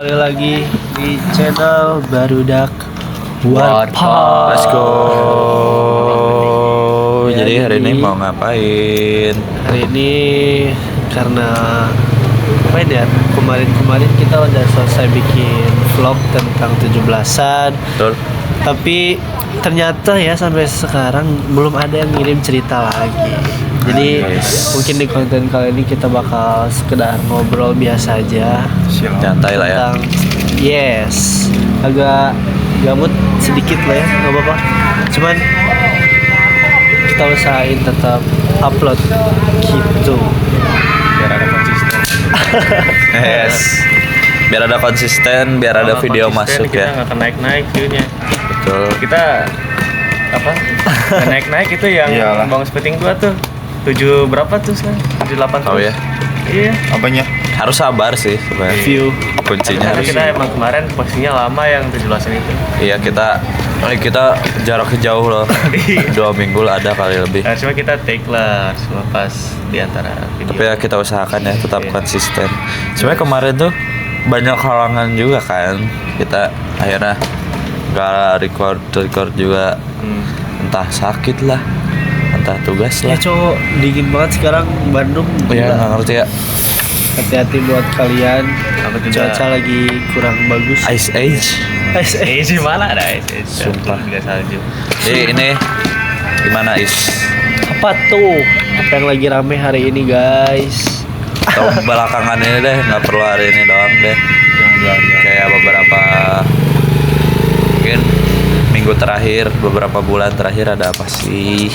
Kembali lagi di channel Barudak Warpod. Let's go. Ya, Jadi hari ini mau ngapain? Hari ini karena apa ya? Kemarin kita udah selesai bikin vlog tentang 17-an. Betul. Tapi ternyata ya sampai sekarang belum ada yang ngirim cerita lagi. Jadi mungkin di konten kali ini kita bakal sekedar ngobrol biasa aja. Santai lah ya. Tentang yes, agak gamut sedikit lah ya, nggak apa-apa. Cuman kita usahain tetap upload gitu. Biar ada konsisten. Yes. Biar ada konsisten, biar ada Kalau video konsisten, masuk kita ya. nggak akan naik view-nya. Betul. Kita apa? Nggak naik itu yang Iyalah. Bang Speting 2 tuh 7 berapa tuh sekarang? 78 Oh terus. ya. Iya. Apanya? Harus sabar sih sebenarnya. View. Kuncinya Karena harus. kita emang kemarin posisinya lama yang 17-an itu. Iya kita jaraknya jauh loh. 2 minggu lah ada kali lebih. Nah, cuma kita take lah semua pas di antara video. Tapi ya kita usahakan ya tetap Iya. konsisten. Sebenarnya kemarin tuh banyak halangan juga kan. Kita akhirnya nggak record juga. Entah sakit lah, entah tugas Ya lah. cowok dingin banget sekarang Bandung. Iya Gila. nggak ngerti ya. Hati-hati buat kalian. Apa juga? Cuaca lagi kurang bagus. Ice Age. Di mana ada Ice? Sumpah. Juga salju. Jadi ini gimana Is? Apa tuh? Apa yang lagi rame hari ini guys? Atau belakangan ini deh, nggak perlu hari ini doang deh. Kayak beberapa mungkin minggu terakhir, beberapa bulan terakhir ada apa sih?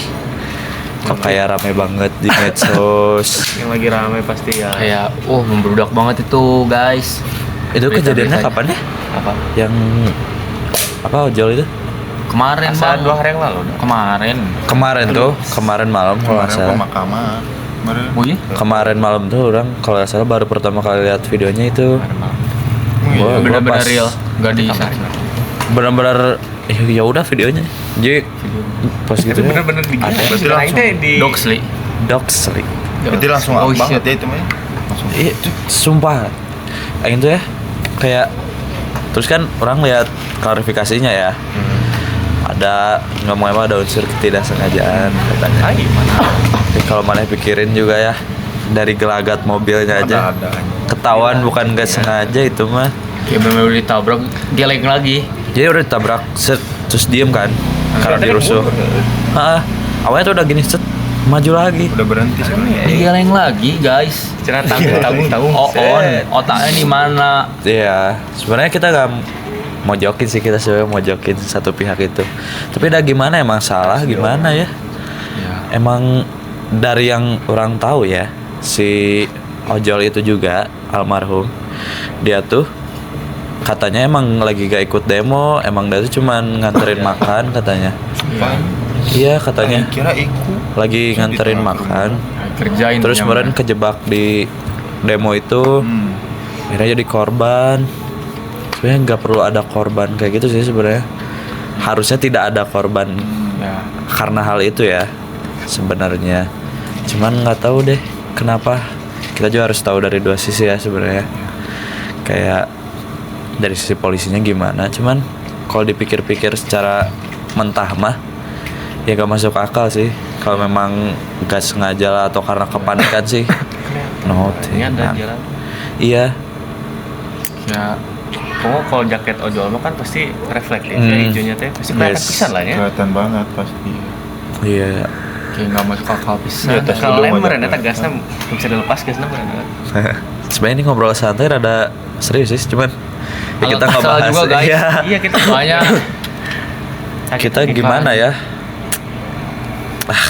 Kok kayak rame banget di medsos. Yang lagi rame pasti ya. Kayak membludak banget itu guys. Itu kejadiannya Berita-beritanya. kapan ya? Apa? Yang apa ojol itu? Kemarin Masa Bang. 2 hari yang lalu. Kemarin Kemarin malam kalau nggak salah. Pemakaman. Kemarin. Oh iya? Kemarin malam tuh orang kalau nggak salah baru pertama kali lihat videonya itu. Gua Bener-bener pas- real. Gak di Benar-benar ya udah videonya. Jadi pas gitu ya. Bener-bener di Berarti Nah, langsung itu di Doxley. Doxley. Berarti langsung Oh, banget shit. ya itu mah. Langsung. Iya, sumpah. Kayak gitu ya. Kayak terus kan orang lihat klarifikasinya ya. Ada ngomong-ngomong ada unsur ketidaksengajaan katanya. Ah, gimana? Tapi kalau mana pikirin juga ya dari gelagat mobilnya aja Ada. ketahuan bukan nggak sengaja itu mah. Kayak bener-bener ditabrak, geleng lagi. Jadi udah ditabrak set terus diem kan karena dirusuh. Awalnya tuh udah gini set maju lagi. Udah berhenti sebenarnya. Geleng lagi guys. Cina tanggung. Oh otaknya di mana? Iya, sebenarnya kita nggak mau jokin sih, kita sebenarnya mau jokin satu pihak itu. Tapi udah gimana emang salah gimana ya? Emang dari yang orang tahu ya, si ojol itu juga almarhum, dia tuh katanya emang lagi gak ikut demo, emang dia tuh cuman nganterin makan katanya. Iya katanya Kira ikut. lagi nganterin makan. Kerjain. Terus yang kemarin kejebak di demo itu. Akhirnya jadi korban. Sebenarnya nggak perlu ada korban kayak gitu sih sebenarnya. Harusnya tidak ada korban Ya. karena hal itu ya sebenarnya. Cuman nggak tahu deh kenapa. Kita juga harus tahu dari dua sisi ya sebenarnya. Kayak dari sisi polisinya gimana. Cuman kalau dipikir-pikir secara mentah mah ya gak masuk akal sih. Kalau memang gak sengaja lah atau karena kepanikan sih. No, Ini ada jalan. Iya. Ya. Pokoknya kalau jaket ojol mah kan pasti reflektif ya hijaunya teh. Pasti kelihatan Yes. pisan lah ya. Kelihatan banget pasti. Iya. Kayak nggak masuk akal pisan. Iya, tes Kalau dulu lem aja meren eta kelihatan. gasna bisa dilepas gasna meren. Sebenarnya ini ngobrol santai rada serius sih, cuman ya kita nggak Salah bahas. juga, guys. Iya. Iya kita Soalnya Kita gimana ya?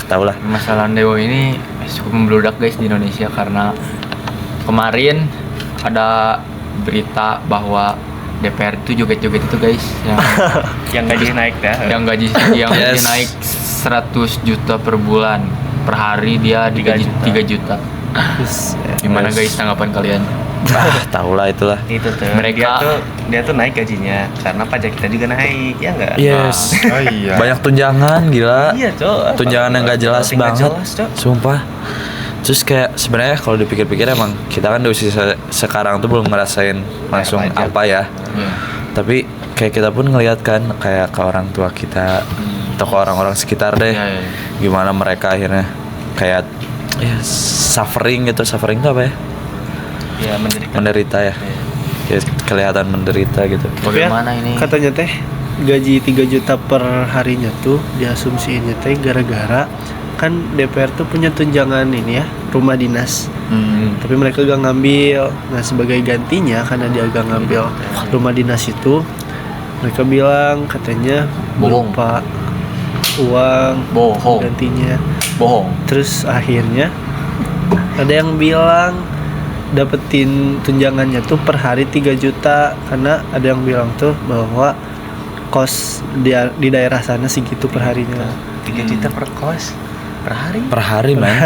Tau lah. masalah Dewa ini cukup membludak guys di Indonesia karena kemarin ada berita bahwa DPR itu joget-joget itu guys yang gaji naik dah. yang gaji Yes. naik 100 juta per bulan, per hari dia 3 digaji juta. 3 juta. Gimana Yes. guys tanggapan kalian? Tau lah itulah. Itu tuh. Mereka- dia tuh naik gajinya karena pajak kita juga naik, ya enggak? Yes. Oh iya. Banyak tunjangan gila. Iya, Cok. Tunjangan yang gak jelas Nggak banget. jelas, Cok. Sumpah. Terus kayak sebenarnya kalau dipikir-pikir emang kita kan di usia sekarang tuh belum ngerasain langsung apa ya. Tapi kayak kita pun ngeliat kan kayak ke orang tua kita atau ke orang-orang sekitar deh. Gimana mereka akhirnya kayak ya suffering gitu. Suffering itu apa ya? Ya Menderita ya. Ya kelihatan menderita gitu. Bagaimana ini? Katanya teh gaji 3 juta per harinya tuh diasumsiinnya teh gara-gara kan DPR tuh punya tunjangan ini ya, rumah dinas. Tapi mereka gak ngambil. Nah sebagai gantinya karena dia gak ngambil rumah dinas itu, mereka bilang katanya Bohong. berupa uang Bohong. gantinya. Bohong. Terus akhirnya ada yang bilang dapetin tunjangannya tuh per hari 3 juta karena ada yang bilang tuh bahwa kos di daerah sana segitu per harinya. 3 juta per kos per hari. Per hari man.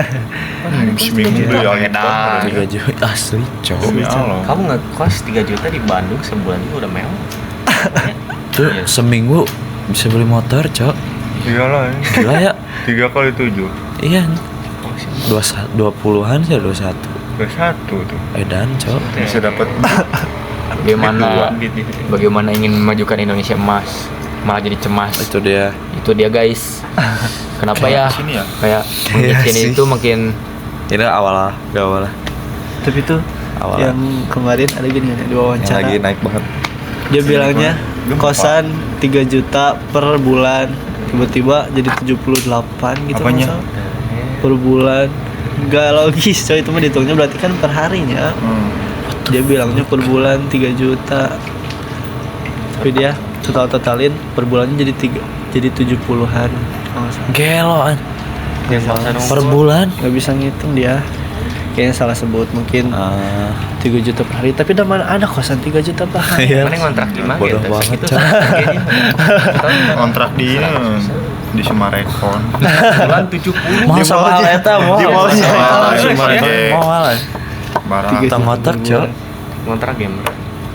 Seminggu ya Edan. 3 juta asli cowok. Demi Allah. Kamu ngekos 3 juta di Bandung sebulan itu udah mewah. Tuh seminggu bisa beli motor cok. Iyalah. Gila ya. 3 kali 7. Iya 20-an sih 21. Udah 1 tuh. Edan cok. Bisa dapat Bagaimana ingin memajukan Indonesia emas, malah jadi cemas. Itu dia. Itu dia guys. Kenapa ya? Sini ya? Kayak makin Iya sini sih. itu makin Ini awal lah. Tapi tuh Awalnya. yang kemarin ada gini di Yang wawancara. lagi naik banget. Dia bilangnya Gempa. kosan 3 juta per bulan, tiba-tiba jadi 78 gitu. Apanya? masa? Per bulan. Gak logis coy, itu mah dihitungnya berarti kan per harinya. Dia bilangnya per bulan 3 juta. Tapi dia totalin per bulannya jadi 70-an. Geloan. Yang Per bulan. Gak bisa ngitung dia. Kayaknya salah sebut mungkin Ah, 3 juta per hari. Tapi udah mana ada kosan 3 juta per hari. iya. Mana ngontrak di mana Bodoh gitu. banget, Segitu Cak. harganya. kontrak di Semarekon. Bulan 70. Mau sama eta mau. Di mall Semarekon. Mau lah. Barang. 3 juta Motor per cok. bulan. Ngontrak game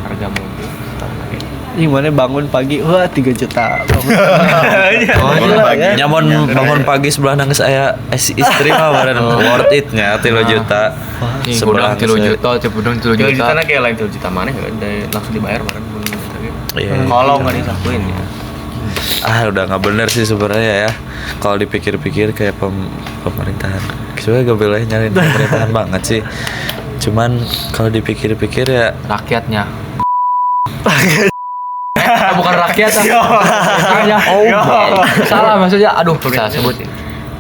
harga mobil. Gimana bangun pagi, wah 3 juta bangun. Oh, gila ya. Nyamun bangun pagi sebelah nangis aya istri mah bareng worth it nya 3 juta. sebulan 3 juta, sebulan 3 Juta juta. kayak lain 3 juta mana ya langsung dibayar bareng. Iya. Kalau nggak disakuin ya. Udah nggak bener sih sebenarnya ya. Kalau dipikir-pikir kayak pemerintahan. Sebenarnya gak boleh nyalain pemerintahan banget sih. Cuman kalau dipikir-pikir ya Rakyatnya. Bukan rakyat ya. Salah maksudnya. Aduh, salah sebut.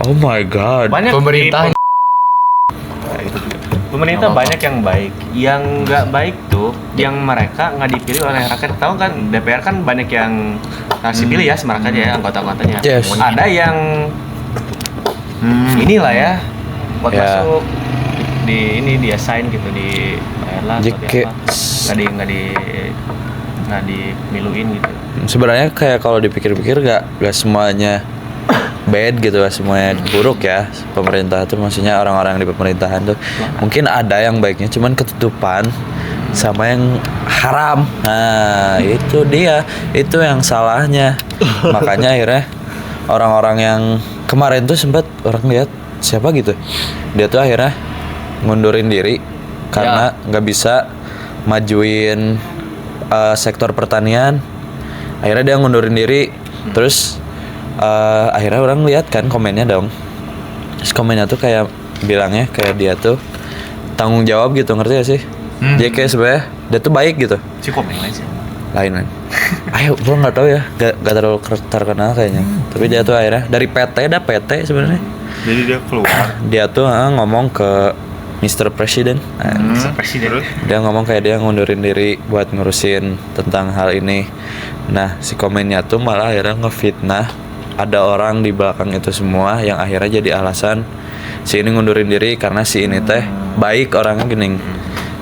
oh my god. Banyak Pemerintah. Pemerintah banyak yang baik, yang nggak baik tuh, yang mereka nggak dipilih oleh rakyat. Tahu kan DPR kan banyak yang ngasih pilih ya sama rakyat ya anggota-anggotanya. Yes. Ada yang inilah ya buat Ya. masuk di ini dia sign gitu di lah atau di Jadi kayak- apa nggak dimiluin gitu. Sebenarnya kayak kalau dipikir-pikir gak semuanya bad gitu, gak semuanya buruk ya pemerintah tuh, maksudnya orang-orang di pemerintahan tuh mungkin ada yang baiknya, cuman ketutupan sama yang haram. Nah itu dia, itu yang salahnya. Makanya akhirnya orang-orang yang kemarin tuh sempat orang lihat siapa gitu, dia tuh akhirnya ngundurin diri karena nggak bisa majuin sektor pertanian. Akhirnya dia ngundurin diri. Terus akhirnya orang lihat kan komennya dong. Terus komennya tuh kayak bilangnya kayak dia tuh tanggung jawab gitu, ngerti gak sih? Dia kayak sebenarnya dia tuh baik gitu. Cukup yang lain sih. Lain. Ayo, gua nggak tahu ya, gak terlalu terkenal kayaknya. Tapi dia tuh akhirnya dari PT sebenarnya. Jadi dia keluar. Dia tuh ngomong ke Mr. President. Presiden. Dia ngomong kayak dia ngundurin diri buat ngurusin tentang hal ini. Nah si komennya tuh malah akhirnya ngefitnah ada orang di belakang itu semua, yang akhirnya jadi alasan si ini ngundurin diri karena si ini teh baik orangnya gini.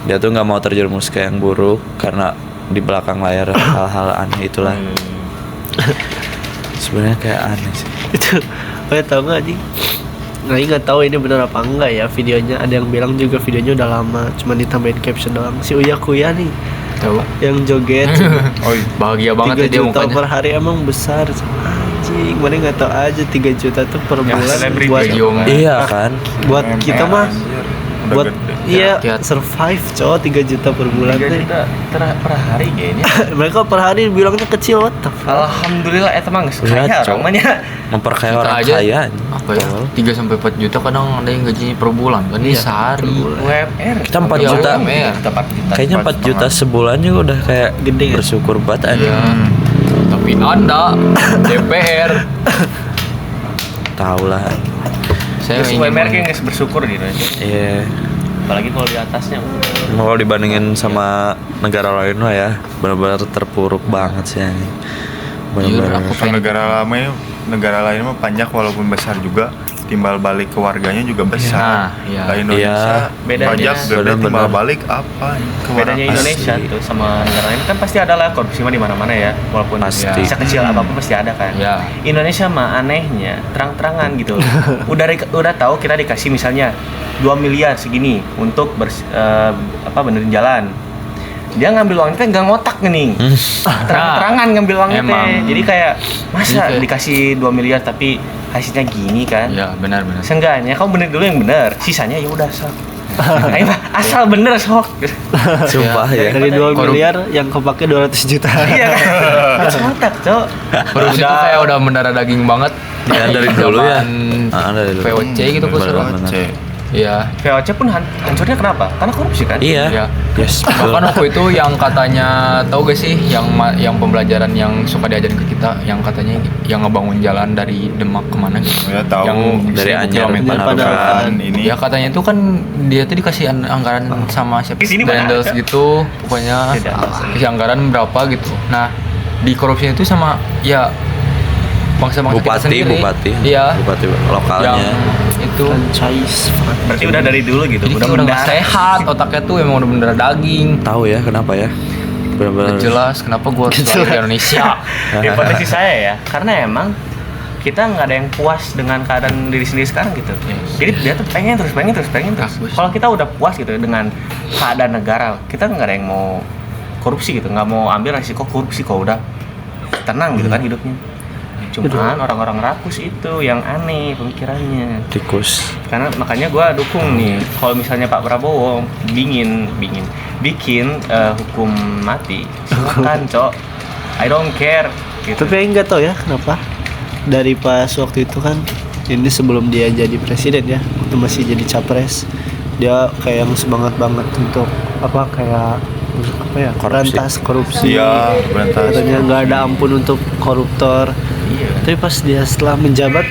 Dia tuh nggak mau terjerumus ke yang buruk karena di belakang layar hal-hal aneh itulah. Sebenarnya kayak aneh sih. Itu kayak tahu nggak sih? Nah, ini nggak tahu ini benar apa enggak ya videonya. Ada yang bilang juga videonya udah lama, cuma ditambahin caption doang. Si Uya Kuya nih Tahu. yang joget Oh iya. Bahagia 3 banget ya dia juta mukanya. per hari emang besar. Anjing. anjing, mana nggak tahu aja 3 juta tuh per Yang bulan selebriti buat Jong. Iya kan. buat kita mah Udah buat gede. iya Rakyat. survive cowok 3 juta per bulan 3 teh. juta per hari kayaknya. Mereka per hari bilangnya kecil, what the fuck. Alhamdulillah eta mah geus Iya, kaya Cok. orang mah nya. Memperkaya Kita orang aja kaya. apa ya 3 sampai 4 juta kadang ada yang gajinya per bulan kan ini sehari. UMR. Kita 4 Iya, juta. UMR. Kita 4 juta. Kayaknya 4 juta sebulan juga udah kayak Gede ya? bersyukur banget aja. Ya. Tapi Anda DPR Tahu lah. saya Geus UMR kayak geus bersyukur di Indonesia. Iya. Apalagi kalau di atasnya. Kalau dibandingin sama negara lain mah ya, benar-benar terpuruk banget sih ini. Benar-benar. Jujur, Kalau negara lain mah pajak walaupun besar juga timbal balik ke warganya juga besar. Nah, iya. Lah Indonesia Iya. Bedanya- pajak gede Bener-bener. timbal balik apa? Ke Bedanya warga. Indonesia tuh sama negara lain kan pasti ada lah korupsi mah di mana-mana ya, walaupun Pasti. bisa kecil apapun pasti ada kan. Ya. Indonesia mah anehnya terang-terangan gitu. udah tahu kita dikasih misalnya 2 miliar segini untuk benerin jalan. Dia ngambil uangnya teh nggak ngotak nih. Terang-terangan ngambil uangnya teh. Emang. Jadi kayak masa Jadi kayak- dikasih 2 miliar tapi hasilnya gini kan. Ya benar-benar. Seenggaknya kamu bener dulu yang bener, sisanya ya udah sok. Ayo mah, asal bener sok. Sumpah ya. Dari 2 Korup- miliar yang kepake 200 juta. Iya kan? Harus ngotak, Cok. Korupsi itu kayak udah mendarah daging banget. Ya, dari dulu ya. Zaman Dari dulu. VOC gitu kok Bener-bener. C. Iya. VOC pun hancurnya kenapa? Karena korupsi kan? Iya. Iya. Yes. Bahkan waktu itu yang katanya tahu gak sih yang pembelajaran yang suka diajarin ke kita yang katanya yang ngebangun jalan dari Demak kemana gitu. Ya tahu. Yang Dari 1000 Anyer kilometer. Padalarang. Ini Ya katanya itu kan dia tuh dikasih anggaran sama siapa Di sini mana Dendels ada? gitu pokoknya Tidak ada. kasih anggaran berapa gitu. Nah di korupsi itu sama ya bangsa-bangsa kita sendiri. Bupati. Iya. Bupati lokalnya. Yang itu Franchise. Berarti udah dari dulu gitu, jadi udah udah nggak mendarah. sehat otaknya tuh emang udah bener daging. Tahu ya kenapa ya? Benar-benar. Nggak jelas kenapa gua harus balik ke Indonesia. Hipotesis saya ya, karena emang kita nggak ada yang puas dengan keadaan diri sendiri sekarang gitu. Jadi dia tuh pengen terus. Bagus. Kalau kita udah puas gitu dengan keadaan negara, kita nggak ada yang mau korupsi gitu, nggak mau ambil resiko korupsi kalau udah tenang gitu kan hidupnya. Cuman orang-orang rakus itu yang aneh pemikirannya. Tikus. Karena makanya gue dukung nih kalau misalnya Pak Prabowo bikin hukum mati, silakan Cok, I don't care gitu. Tapi nggak tahu ya kenapa. Dari pas waktu itu kan ini sebelum dia jadi presiden ya, waktu masih jadi capres, dia kayak yang semangat banget untuk kayak Korupsi. berantas korupsi. Iya, berantas. Katanya nggak ada ampun untuk koruptor. Iya. Tapi pas dia setelah menjabat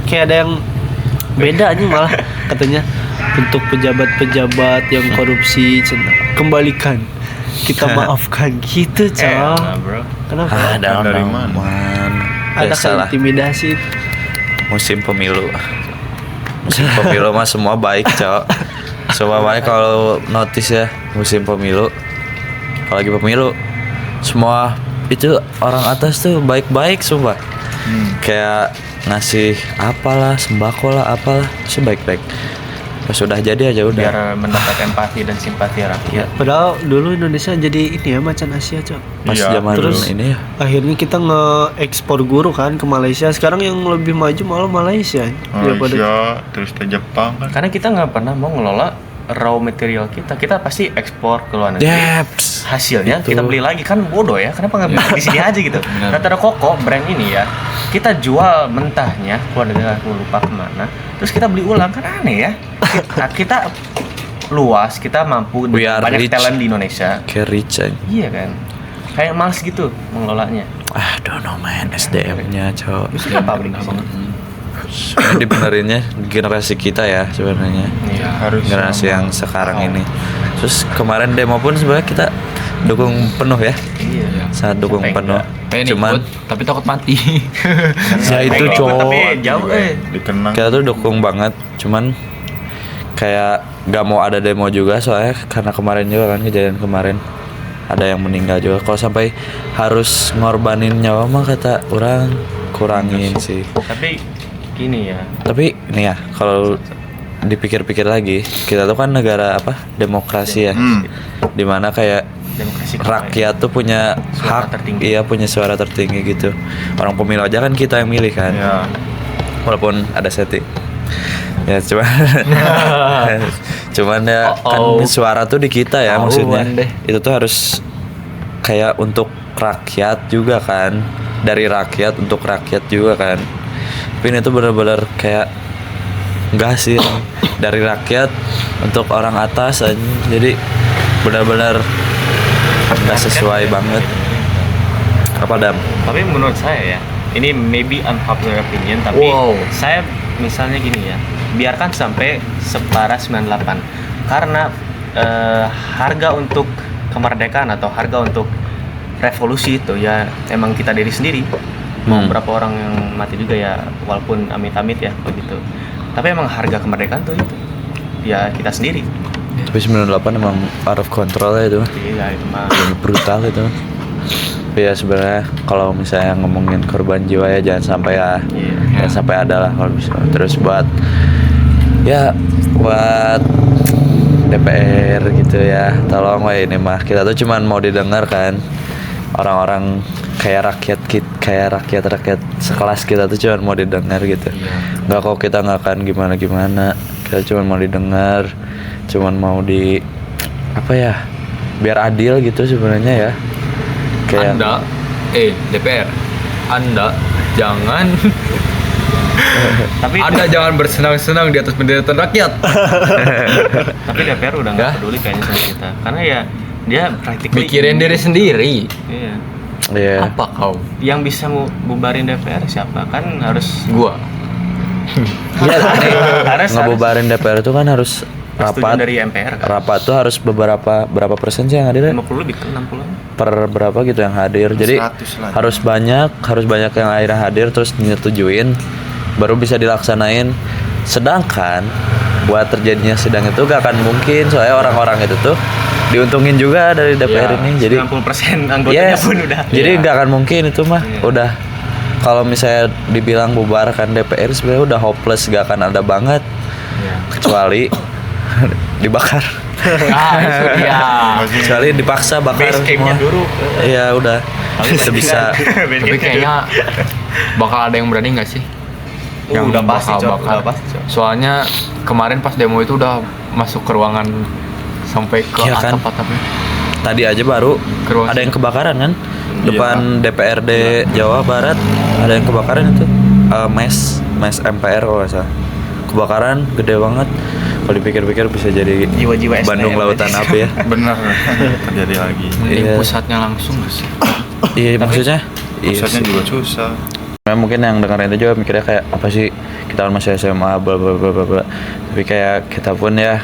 kayak ada yang beda aja malah katanya untuk pejabat-pejabat yang korupsi kembalikan kita maafkan gitu Cok. Bro. Kenapa? Ada Dari aman. Ada Biasalah. intimidasi. Musim pemilu. Musim pemilu mah semua baik, Cok. Semua kalau notice ya musim pemilu. Kalau lagi pemilu semua itu orang atas tuh baik-baik sumpah. Kayak ngasih apalah, sembako lah, apalah, sih baik-baik. Pas sudah jadi aja udah. Biar mendapat empati dan simpati rakyat. Padahal dulu Indonesia jadi ini ya macan Asia Cok. Pas Iya. zaman Terus ini ya. akhirnya kita nge-ekspor guru kan ke Malaysia. Sekarang yang lebih maju malah Malaysia. Daripada Malaysia terus ke Jepang kan. Karena kita nggak pernah mau ngelola raw material kita pasti ekspor ke luar negeri. Deps. Hasilnya Itu. kita beli lagi kan bodoh ya. Kenapa nggak beli di sini aja gitu? Rata-rata koko brand ini ya kita jual mentahnya keluar negeri aku lupa kemana. Terus kita beli ulang kan aneh ya. Kita luas, kita mampu We are banyak rich. talent di Indonesia. Kayak rich aja. Iya kan. Kayak males gitu mengelolanya. Don't know man, SDM-nya, Cok. Terus kita pabrik banget. Sebenarnya dibenerinnya generasi kita ya sebenarnya. Iya. Harus Generasi sama. yang sekarang ini. Terus kemarin demo pun sebenarnya kita dukung penuh ya. Iya. Sangat dukung Sampai penuh. Pengen Cuman ikut, tapi takut mati. ya itu Pengen ikut, cowok. tapi jauh dikenang. Kita tuh dukung banget. Cuman kayak gak mau ada demo juga soalnya karena kemarin juga kan kejadian kemarin ada yang meninggal juga. Kalau sampai harus ngorbanin nyawa mah kata orang kurangin sih. Tapi gini ya. Tapi ini ya kalau dipikir-pikir lagi kita tuh kan negara demokrasi ya. Dimana kayak demokrasi kita, rakyat tuh punya Suara hak, tertinggi. iya punya suara tertinggi gitu. Orang pemilu aja kan kita yang milih kan, Ya. walaupun ada setting. Ya cuman ya kan suara tuh di kita ya, maksudnya Tahuan deh. itu tuh harus kayak untuk rakyat juga kan, dari rakyat untuk rakyat juga kan. Tapi ini tuh bener-bener kayak enggak sih, dari rakyat untuk orang atas aja. Jadi benar-benar nggak sesuai banget. Apa Dam? Tapi menurut saya ya, ini maybe unpopular opinion, tapi Wow. saya misalnya gini ya, biarkan sampai setara 98, karena harga untuk kemerdekaan atau harga untuk revolusi itu ya emang kita diri sendiri. Mau berapa orang yang mati juga ya, walaupun amit-amit ya begitu. Tapi emang harga kemerdekaan tuh itu ya kita sendiri. Tapi 98 emang out of control ya itu. Iya itu mah. Lebih brutal itu. Tapi ya sebenarnya kalau misalnya ngomongin korban jiwa ya jangan sampai ya, Iya. jangan sampai ada lah kalau bisa. Terus buat DPR gitu ya, tolong lah ini mah, kita tuh cuman mau didengar kan, orang-orang kayak rakyat sekelas kita tuh cuman mau didengar gitu. Nggak kok, kita nggak akan gimana, kita cuman mau didengar, cuman mau di apa ya, biar adil gitu sebenarnya ya. Kayak Anda DPR, Anda jangan Tapi Anda jangan bersenang-senang di atas penderitaan rakyat. tapi DPR udah nggak peduli kayaknya sama kita, karena ya dia practically Mikirin diri sendiri. Iya. Iya. Apa kau? Yang bisa bubarin DPR siapa? Kan harus Gua. Iya, harus ngebubarin DPR itu kan harus persetujuan rapat. dari MPR kan. Rapat tuh harus berapa persen sih yang hadir ya? 50 lebih ke 60. Per berapa gitu yang hadir. Jadi 100 lah. harus banyak yang akhirnya hadir terus nyetujuin baru bisa dilaksanain. Sedangkan buat terjadinya sidang itu gak akan mungkin, soalnya orang-orang itu tuh diuntungin juga dari DPR Ya, ini. Jadi 90% anggotanya yes, pun udah. jadi Iya. nggak akan mungkin itu mah. Iya. Udah kalau misalnya dibilang bubarkan DPR sebenarnya udah hopeless, gak akan ada banget kecuali dibakar. Itu dia. Kecuali dipaksa bakar Base camp-nya semua. dulu. Iya udah bisa. Tapi kayaknya bakal ada yang berani nggak sih? Udah pasti, bakal Cok. bakar. Udah pasti, Cok. Soalnya kemarin pas demo itu udah masuk ke ruangan sampai ke Iya kan? atap-atapnya. Tadi aja baru Keruas. ada yang kebakaran kan depan DPRD Jawa Barat, ada yang kebakaran itu. Mes MPR kalau nggak salah. Kebakaran gede banget. Kalau dipikir-pikir bisa jadi Jiwa-jiwa Bandung STM. Lautan Api ya. Bener. Terjadi lagi. Mending Iya. pusatnya langsung nggak sih? Iya maksudnya. Iya Pusatnya sih. juga susah. Nah, mungkin yang dengerin itu juga mikirnya kayak apa sih, kita kan masih SMA bla bla bla bla bla. Tapi kayak kita pun ya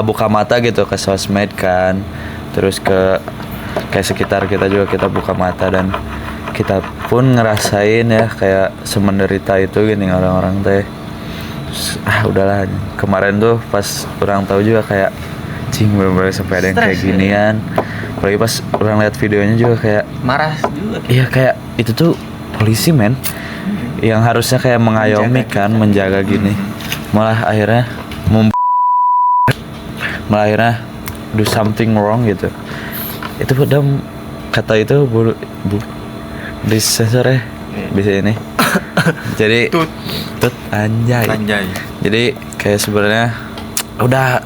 buka mata gitu ke sosmed kan, terus ke kayak sekitar kita juga kita buka mata dan kita pun ngerasain ya kayak semenderita itu gini orang-orang teh. Terus, udahlah, kemarin tuh pas orang tahu juga kayak cing bener-bener sampai ada yang kayak Stres, ya. ginian. Apalagi pas orang lihat videonya juga kayak Marah juga. iya kayak itu tuh polisi men yang harusnya kayak mengayomi kan, menjaga gini, malah akhirnya malah akhirnya do something wrong gitu. Itu udah kata itu bu disensor ya bisa ini. Jadi Tut. anjay. Jadi kayak sebenarnya udah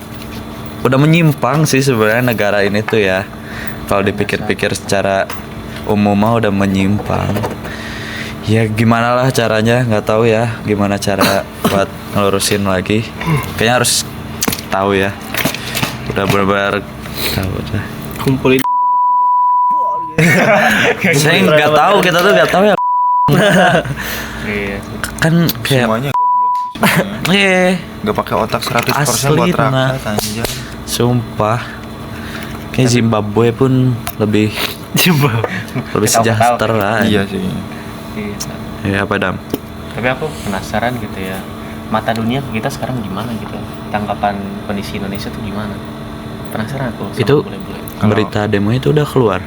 menyimpang sih sebenarnya negara ini tuh ya. Kalau dipikir-pikir secara umum mah udah menyimpang. Ya gimana lah caranya, nggak tahu ya gimana cara buat ngelurusin lagi. Kayaknya harus tahu ya. Udah benar-benar tahu udah. Kumpulin Saya nggak tahu, kita tuh nggak tahu ya. Iya. Kan kayak Semuanya goblok sih semuanya. iya, Gak pakai otak 100% Asli, buat Tana. rakyat anjay. sumpah. Kayak Zimbabwe pun lebih Kita sejahtera. Iya sih. Iya. Ya apa Dam? Tapi aku penasaran gitu ya, mata dunia ke kita sekarang gimana gitu, tanggapan kondisi Indonesia tuh gimana? Penasaran aku sama Itu bule-bule. berita demo itu udah keluar.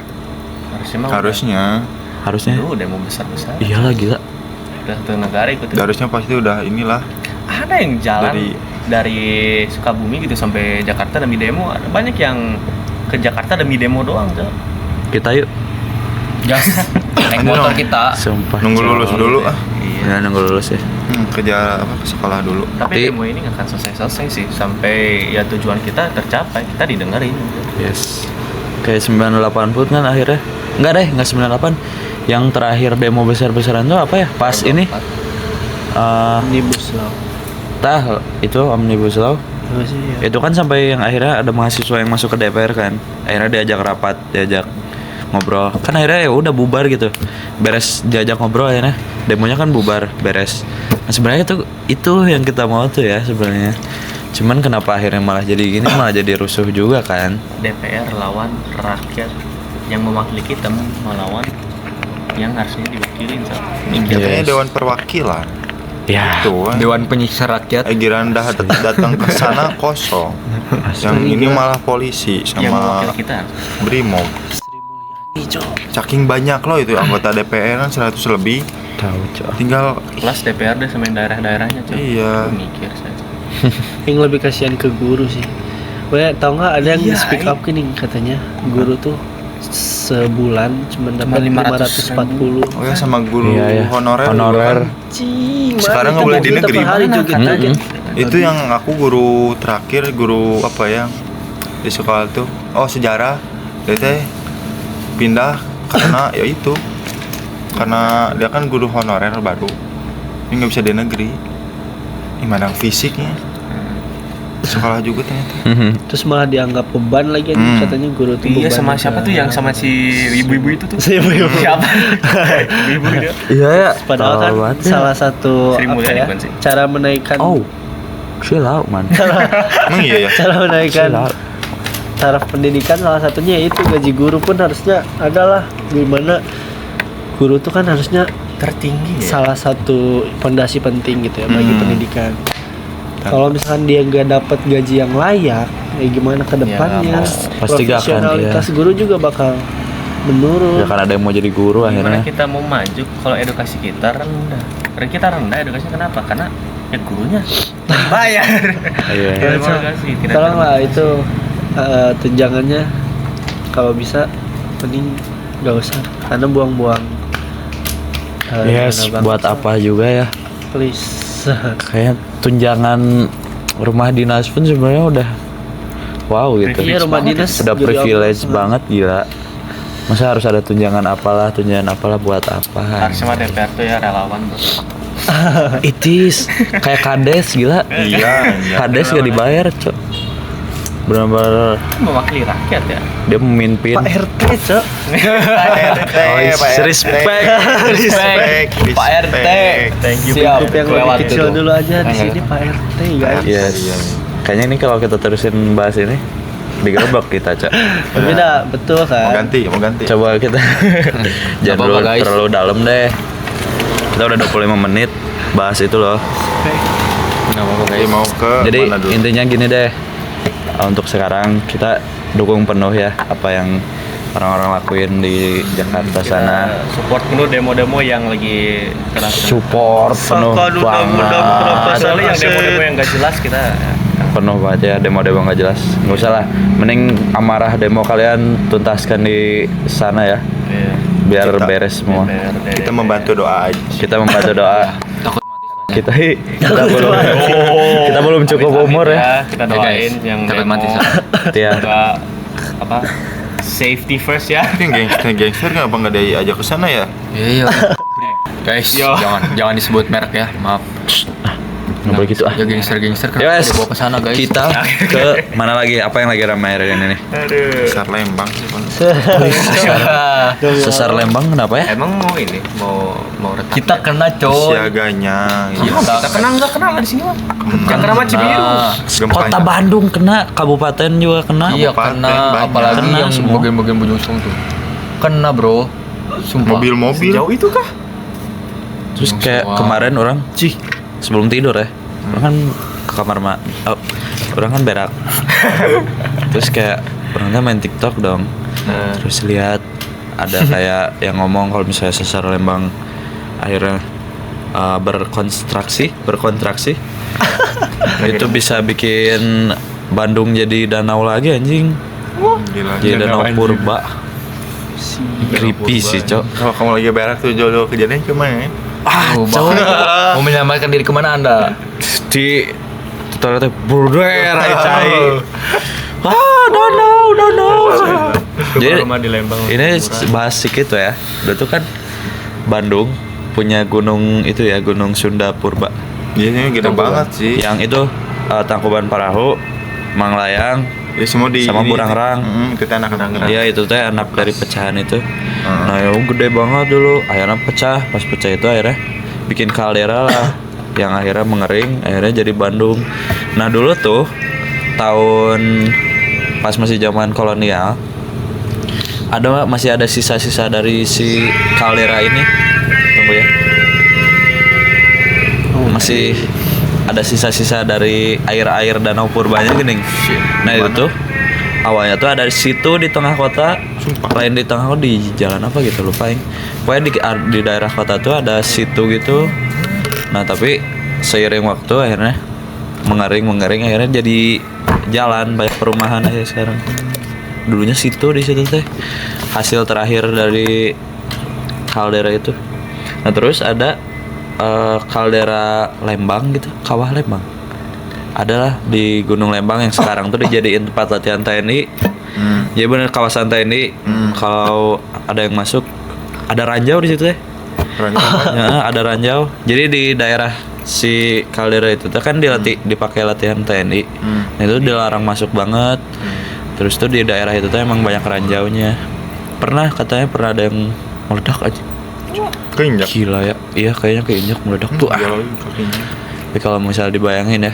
Harusnya mah Harusnya. udah demo besar-besar. Iyalah gila. Udah tuh negara ikut. Harusnya pasti udah inilah. Ada yang jalan Dari- dari Sukabumi gitu sampai Jakarta demi demo, ada banyak yang ke Jakarta demi demo doang, Cok. Kita yuk. Gas. Naik motor kita. Sumpah. Nunggu lulus dulu ah. Ya nunggu lulus ya. Kerja apa ke sekolah dulu. Tapi demo ini nggak akan selesai sih sampai ya tujuan kita tercapai, kita didengerin. Yes. Kayak 98 foot kan akhirnya. Enggak deh, enggak 98. Yang terakhir demo besar-besaran tuh apa ya? Pas ini Omnibus Law. Itu Omnibus Law. Apa sih ya? Itu kan sampai yang akhirnya ada mahasiswa yang masuk ke DPR kan. Akhirnya diajak rapat, diajak ngobrol. Kan akhirnya ya udah bubar gitu. Beres diajak ngobrol akhirnya demonya kan bubar, beres. Nah, sebenarnya itu yang kita mau tuh ya sebenarnya. Cuman kenapa akhirnya malah jadi gini, malah jadi rusuh juga kan. DPR lawan rakyat yang mewakili kita melawan yang harusnya diwakilin sama. Katanya Dewan Perwakilan. Ya. Itu kan. Dewan Penyiksa Rakyat. Giran datang ke sana kosong. Yang ini malah polisi yang sama mewakili kita. Brimob. Saking banyak loh itu anggota DPR kan 100 lebih. Tahu, Cok. Tinggal Plus DPRD sama yang daerah-daerahnya, Cok. Iya. Mikir saya. Yang lebih kasihan ke guru sih. Tau nggak ada yang speak up gini katanya guru tuh sebulan cuma dapat 540. oh ya sama guru Iya. honorer. Honorer. Sekarang nggak boleh di negeri. Aja. Itu yang aku guru terakhir, guru apa ya di sekolah tuh. Oh sejarah. Dia teh pindah karena ya itu. Karena dia kan guru honorer baru. Ini nggak bisa di negeri. Ini mandang fisiknya. Sekolah juga ternyata. Terus malah dianggap beban lagi katanya guru tuh Iya beban. sama siapa tuh yang sama si ibu-ibu itu tuh? Ibu-ibu. Siapa? Ibu-ibu dia. Iya ya. Padahal kan salah satu Sri apa Mulyani ya, bukan sih? cara menaikkan Chill out, man. Emang iya ya. cara menaikkan Chill out. taraf pendidikan salah satunya itu gaji guru pun harusnya adalah gimana guru tuh kan harusnya Tertinggi ya. salah satu fondasi penting gitu ya bagi pendidikan. Kalau misalkan dia nggak dapat gaji yang layak, ya gimana ke depannya? pasti gak akan, Profesionalitas iya. guru juga bakal menurun. Ya kan ada yang mau jadi guru Gimana akhirnya. kita mau maju kalau edukasi kita rendah? Kita rendah edukasinya kenapa? Karena ya gurunya bayar. Iya. Ya, Terima kasih. Tidak tolonglah terima. itu tunjangannya kalau bisa mending nggak usah karena buang-buang. Yes, dana buat bangsa. apa juga ya? Please. Kayak tunjangan rumah dinas pun sebenarnya udah wow gitu. Iya, rumah dinas Udah jadi privilege apa? banget gila. Masa harus ada tunjangan apalah buat apa? Harusnya mah DPR tuh ya relawan tuh. It is kayak kades gila. Iya. Kades gak dibayar, Cok. Benar-benar Mewakili rakyat ya. dia memimpin. Pak RT, Cok. Respect. Pak RT. Thank you. Siap. Grup yang Lewat lebih kecil itu. dulu aja di sini Pak RT, guys. Yes. Kayaknya ini kalau kita terusin bahas ini digerebek kita, Cok. Tapi dah betul Mau kan. ganti. Coba kita jangan apa-apa, guys. terlalu dalam deh. Kita udah 25 menit bahas itu loh. Nggak apa-apa Jadi guys. mau ke Jadi mana dulu? intinya gini deh. Untuk sekarang kita dukung penuh ya apa yang orang-orang lakuin di Jakarta sana. Support penuh demo-demo yang lagi keras. Support penuh banget. Soalnya yang demo-demo yang gak jelas kita Penuh banget ya demo-demo nggak jelas. Nggak usah lah. Mending amarah demo kalian tuntaskan di sana ya. Biar Kita- beres semua. Kita membantu doa aja. Kita membantu doa. Takut mati sana. Kita belum cukup umur ya. Kita Ya, doain guys. yang Takut demo mati sana. Iya. semoga apa safety first ya. Tapi yang gangster kenapa nggak diajak ke sana ya? Iya. Guys, Yo. jangan disebut merek ya, maaf. Nggak boleh gitu ah. Ya gangster kan Yes. dibawa ke sana guys. Kita ke mana lagi? Apa yang lagi ramai hari ini nih? Aduh. Besar Lembang sih. Bang. Sesar Lembang kenapa ya? Emang mau ini mau retak. Kita kena coy. Siaganya. Iya, kita kenal nggak kenal di sini mah. Yang kena mah Cibiru. Nah, Kota Bandung kena, kabupaten juga kena. iya Kabupaten kena, banyak. apalagi Kena yang semua. bagian-bagian Bojong tuh. Kena bro. Sumpah. Mobil-mobil. Jauh itu kah? Terus kayak Wow. kemarin orang, sebelum tidur ya, orang kan ke kamar orang kan berak. Terus kayak orang kan main TikTok dong. Terus lihat ada kayak yang ngomong kalau misalnya sesar Lembang akhirnya berkontraksi, itu bisa bikin Bandung jadi danau lagi anjing. Gila. Jadi danau purba. Creepy sih, Cok. Kalau kamu lagi berak tuh jodoh kejadian gimana? Ah, Oh, Cok. mau menyelamatkan diri kemana Anda? Di toiletnya burder cai. Danau. Jadi rumah di Lembang. ini bahas sedikit tuh ya. Udah tuh kan Bandung punya gunung itu ya, Gunung Sunda Purba. Iya, ini gede banget sih. Yang itu Tangkuban Parahu, Manglayang, Ya semua di sama ini- Burangrang. Itu teh anak-anak. Iya itu teh anak dari pecahan itu. Nah yang gede banget dulu. Akhirnya pecah. Pas pecah itu akhirnya bikin kaldera lah. Yang akhirnya mengering. Akhirnya jadi Bandung. Nah dulu tuh tahun pas masih zaman kolonial, masih ada sisa-sisa dari si kaldera ini. Tunggu ya. Masih ada sisa-sisa dari air-air danau purbanya gini. Nah itu tuh awalnya tuh ada di situ di tengah kota. Lain di tengah kota di jalan apa gitu lupa yang. Pokoknya di daerah kota tuh ada situ gitu. Nah tapi seiring waktu akhirnya mengering akhirnya jadi jalan, banyak perumahan aja sekarang. Dulunya situ di situ teh hasil terakhir dari kaldera itu. Nah terus ada kaldera Lembang gitu, kawah Lembang. Adalah di Gunung Lembang yang sekarang tuh dijadiin tempat latihan TNI. Jadi bener kawasan TNI. Kalau ada yang masuk, ada ranjau di situ ya. Ya, ada ranjau. Jadi di daerah si kaldera itu tuh kan dipakai latihan TNI. Nah, itu dilarang masuk banget. Terus tuh di daerah itu tuh emang banyak ranjaunya. Katanya pernah ada yang meledak aja. Keinjak. Gila ya. Iya kayaknya keinjak meledak tuh. Tapi kalau misalnya dibayangin ya,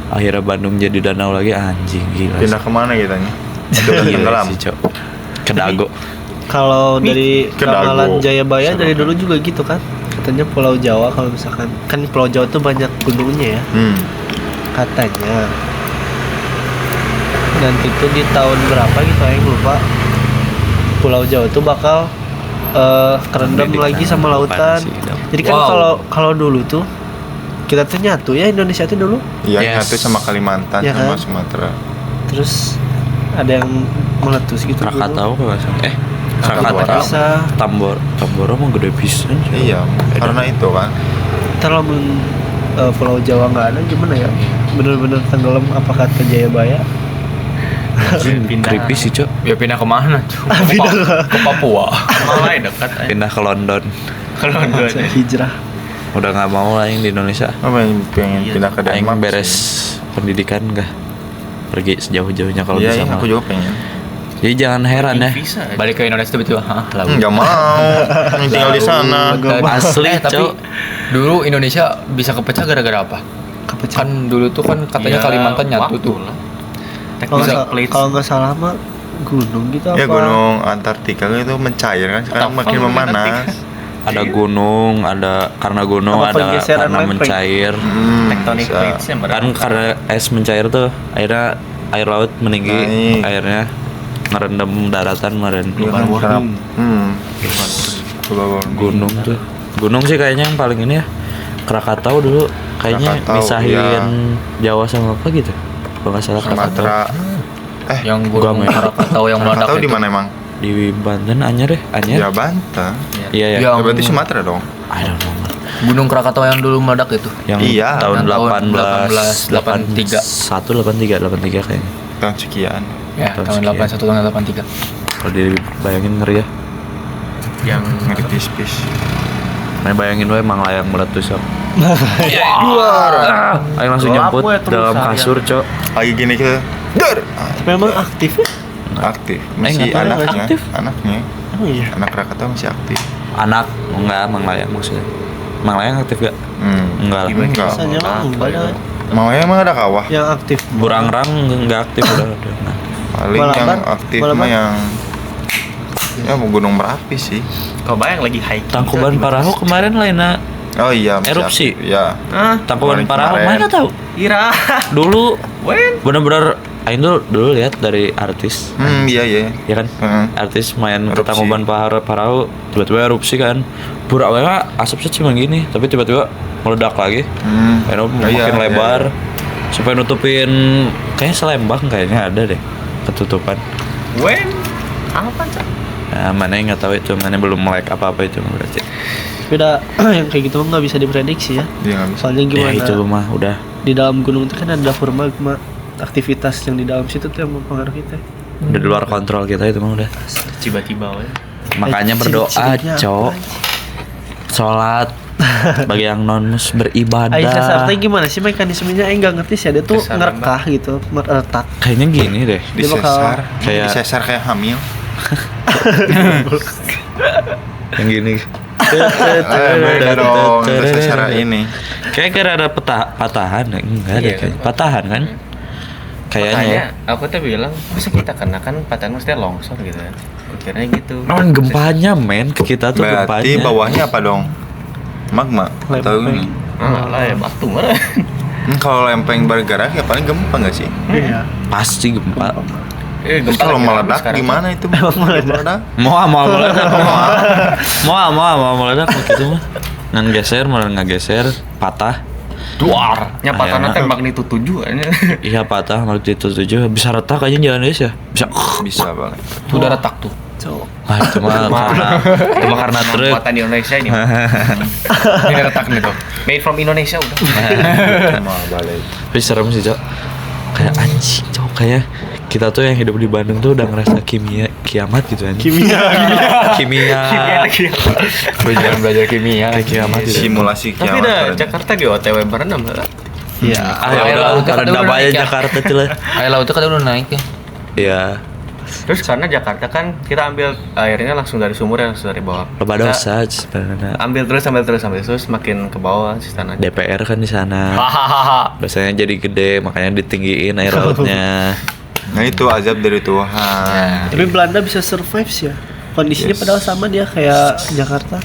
akhirnya Bandung jadi danau lagi, anjing gila. Pindah kemana gitu nya? Udah Gila tenggelam. sih, Cok. Ke Dago. Kalau dari ke Dago. ramalan Jayabaya dari dulu juga gitu kan. Katanya Pulau Jawa kalau misalkan kan Pulau Jawa tuh banyak gunungnya ya. Katanya. Dan itu di tahun berapa gitu yang lupa. Pulau Jawa tuh bakal kerendam lagi sama lautan. Jadi kan kalau dulu tuh kita tuh nyatu ya Indonesia tuh dulu. Iya, Yes. nyatu sama Kalimantan Ya sama kan? Sumatera. Terus ada yang meletus gitu dulu. Krakatau apa sih? Krakatau. Krakatau. Bisa. Tambora mah gede pisan. Iya, karena itu kan. Kalau Pulau Jawa nggak ada gimana ya? Bener-bener tenggelam apa kata Jayabaya? Creepy sih, Cok. Ya pindah kemana? Ke Papua. Malah dekat. Pindah ke London. Kalau Saya hijrah. Udah nggak mau lah yang di Indonesia. Apa yang pengen Iya, pindah ke Aing Denmark? beres sih. pendidikan enggak pergi sejauh-jauhnya kalau Iya, bisa iya, mah. aku juga pengen. Jadi jangan heran ya. Bisa. Balik ke Indonesia betul. Hah, lagu. Enggak mau. Tinggal di sana. Asli, tapi Cok. dulu Indonesia bisa kepecah gara-gara apa? Kepecah. Kan dulu tuh kan katanya Ya, Kalimantan nyatu waktu tuh. lah. Kalau Teknik nggak- plates. kalau nggak salah mah gunung gitu Ya apa? gunung Antartika itu mencair kan sekarang makin Gunung memanas. Ada gunung, ada karena gunung, Apa ada pergeseran karena lempeng? mencair. Tektonik Bisa. platesnya Kan karena es mencair tuh, akhirnya air laut meninggi, Naik. akhirnya ngerendam daratan meren. Global warming. Global warming. Gunung tuh, gunung sih kayaknya yang paling ini ya. Krakatau dulu kayaknya Krakatau, misahin Jawa sama apa gitu. Kalau nggak salah Krakatau Sumatera. Yang Gua gunung main. Krakatau yang meledak Tahu itu. di mana emang? di Banten Anyar deh, Anyar. Ya Banten. Iya ya. Yang- Ya berarti Sumatera dong. I don't know. Gunung Krakatau yang dulu meledak itu. Yang Iya. tahun Yang tahun 1883 83 kayaknya. Tahun sekian. Ya, Tahun tahun sekian. 81 tahun 83. Kalau dibayangin ngeri ya. yang Ngeri pis-pis. Nah, bayangin we emang layang meletus ya. Luar. Ayo langsung Gelap nyemput we terus dalam harian. kasur, Cok. Lagi gini kita. Dar. Memang aktif ya? Aktif. Masih nggak tahu, anaknya. aktif. Anaknya. Oh iya. Anak Krakatau masih aktif. Anak enggak Mang Layang maksudnya. Mang Layang aktif gak? Enggak lah. Enggak. Biasanya mah enggak ada Mau emang ada kawah. yang aktif. Burangrang enggak aktif udah. Nah. Paling yang Malabar? aktif Malabar? mah yang ya mau gunung Merapi sih. kau bayang lagi hiking. Tangkuban Parahu kemarin lainnya Oh iya, masih Erupsi? aktif. Ya. Ah, Tangkuban Kemarin- Parahu kemarin. mana tahu? Ira. Dulu Wen. bener-bener Aing dulu lihat dari artis. Iya iya. Ya kan? Heeh. Artis main ke Erupsi. Tangkuban Parahu tiba-tiba erupsi kan. Burak we mah asapnya cuma gini, tapi tiba-tiba meledak lagi. Akhirnya Iya, makin iya, lebar. Supaya nutupin kayaknya Selembang kayaknya ada deh. ketutupan. When? Apa cak? Nah, mana yang nggak tahu itu, mana belum melek apa-apa itu berarti. Tapi udah yang kayak gitu nggak bisa diprediksi ya. Dia nggak bisa. Soalnya Ya gimana? itu mah udah. Di dalam gunung itu kan ada dapur magma. Aktivitas yang di dalam situ tuh yang mempengaruhi kita. Udah di luar kontrol kita itu mah udah. Tiba-tiba we. Makanya berdoa, ciri-cirinya apa cok. Sholat bagi yang non beribadah. Ayo kasarnya gimana sih mekanismenya? Nggak ngerti sih. Dia tuh Kasar ngerekah gitu, meretak. Kayaknya gini deh. Dia bakal- kayak- disesar kayak hamil. Yang gini. Beda dong, disesar ini. Kayak kira ada patahan, enggak ada Iya, kayaknya. kan? Patahan kan? Kayaknya. Makanya aku tuh bilang, masa kita kena kan patahan maksudnya longsor gitu kan. Kira gitu. Non gempanya men ke kita tuh Berarti gempanya. bawahnya apa dong? Magma atau Lempeng. ini? Lah ya batu mana? Kalau lempeng bergerak ya paling gempa nggak sih? Iya. Pasti gempa. Terus kalau lagi rame meledak sekarang. gimana itu? Emang meledak? Mau meledak. Mau meledak gitu mah. Ngan geser, malah nggak geser, patah. Duar. Nya patahnya Ayo. teh magnitude 7 aja. Iya patah magnitude 7 bisa retak aja jalan ya. Bisa. Bisa banget. Itu udah retak tuh. Cok. Ah itu mah karena truk. Buatan Indonesia ini. Ini retak nih tuh. Made from Indonesia udah. Cuma balik. Tapi serem sih cok. Kayak anjing cok, kayak kita tuh yang hidup di Bandung tuh udah ngerasa kiamat gitu kan. Kimia. Gue jangan belajar kimia. Kayak kiamat gitu. Simulasi Tapi kiamat. dah berarti. Jakarta di OTW berenam lah. Iya. Ah ya Air udah laut kan karena udah aja naik ya. Jakarta tuh lah. Air lautnya kan udah naik ya. Iya. Terus karena Jakarta kan kita ambil airnya langsung dari sumur yang langsung dari bawah. Loba Kita dosa sebenarnya. ambil terus makin ke bawah sih tanahnya. DPR kan di sana. Hahaha. Biasanya jadi gede, makanya ditinggiin air lautnya. Nah itu azab dari Tuhan. Tapi Belanda bisa survive sih ya. Kondisinya Yes. padahal sama dia kayak Jakarta.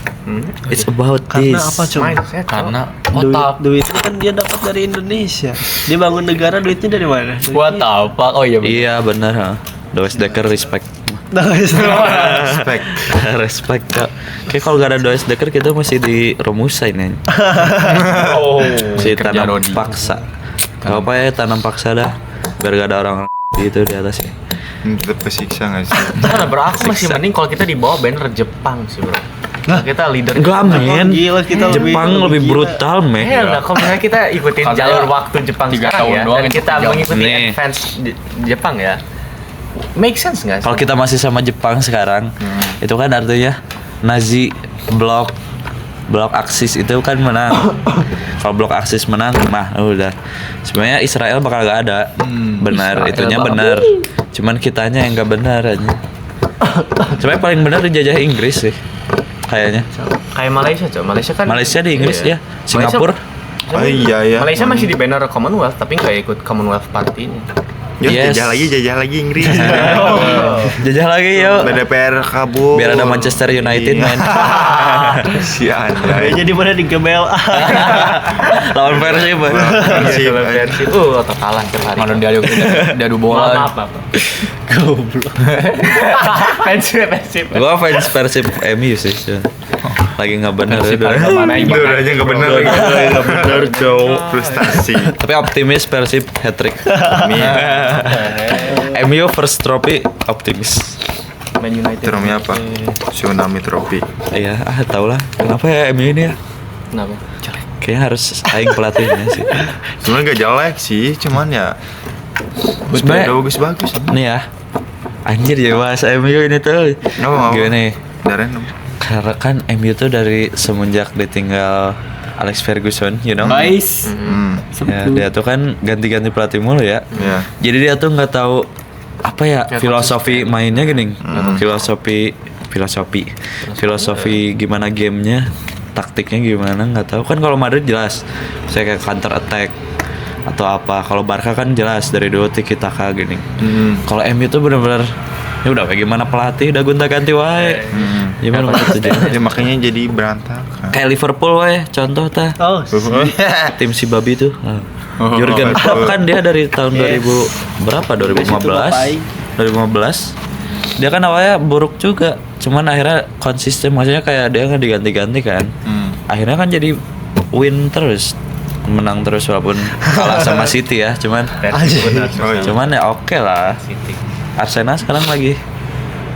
It's about Karena this. apa coba? Mindset, Karena Duit, otak. duitnya kan dia dapat dari Indonesia. Dia bangun negara duitnya dari mana? Buat apa? Oh iya bener. Iya benar. Does Decker respect. Respect. Respect kak. Kayak kalau gak ada Does Decker kita masih di Romusa ini. Oh. Masih Kerja tanam Rodi. paksa. Gak apa ya tanam paksa dah. Biar gak ada orang gitu di atasnya. Tetap kesiksa nggak sih? Nah, bro, aku masih Siksa. mending kalau kita di bawah banner Jepang sih, bro. Lah? Kita leader. Enggak men. Gila, kita Jepang lebih gila. brutal men. Nah, kalau misalnya kita ikutin Karena jalur waktu Jepang 3 sekarang tahun ya, doang dan itu kita jauh. mengikuti Nih. advance Jepang ya, make sense nggak sih? Kalau kita masih sama Jepang sekarang, itu kan artinya Nazi blok Aksis itu kan menang. Kalau blok Aksis menang, mah udah. Sebenarnya Israel bakal gak ada. Benar, Israel itunya bakal- benar. Cuman kitanya yang gak benar aja. Sebenarnya paling benar dijajah Inggris sih, kayaknya. Kayak Malaysia, coba. Malaysia kan Malaysia di Inggris iya. ya, Singapura. Oh iya ya. Malaysia masih di banner Commonwealth tapi nggak ikut Commonwealth Party ini. Yuk Yes. jajah lagi Inggris. Jajah lagi yuk. DPR kabur. Biar ada Manchester United Iya. main. Si anjay. Jadi mana di GBL? Lawan Persib. Persib. Atau kalah tiap hari. Mana diadu bola. Maaf. Persib. Gua fans Persib MU sih. Lagi nggak bener Persib udah. harga mana Itu udah aja nggak bener lagi. Nggak bener jauh. Frustasi. Tapi optimis Persib hat-trick. Amin. MU first trophy optimis. Man United. Trophy apa? Tsunami Trophy. Iya, tau lah. Kenapa ya MU ini ya? Kenapa? Kayaknya harus aing pelatihnya sih. Sebenarnya gak jelek sih, cuman ya Sebenarnya- udah bagus-bagus. Nih ya. Anjir ya bahas MU ini tuh. Apa? Gini. Darren. Karena kan MU tuh dari semenjak ditinggal Alex Ferguson, you know. Guys. Ya, dia tuh kan ganti-ganti pelatih mulu ya. Ya. Jadi dia tuh nggak tahu apa ya filosofi mainnya gini. Filosofi gimana gamenya, taktiknya gimana nggak tahu. Kan kalau Madrid jelas, saya kayak counter attack atau apa. Kalau Barca kan jelas dari dulu tiki taka gini. Kalau MU tuh bener-bener ya udah bagaimana pelatih udah gonta-ganti wae. Gimana gitu jadi. Ya makanya jadi berantakan. Kayak Liverpool wae contoh tah. Oh, Tim si babi tuh. Jurgen Klopp kan dia dari tahun 2000 berapa? 2015. Dia kan awalnya buruk juga. Cuman akhirnya konsisten, maksudnya kayak dia nggak diganti-ganti kan. Akhirnya kan jadi win terus. Menang terus walaupun kalah sama City ya. Cuman Oh, iya. cuman ya oke lah. City. Arsenal sekarang lagi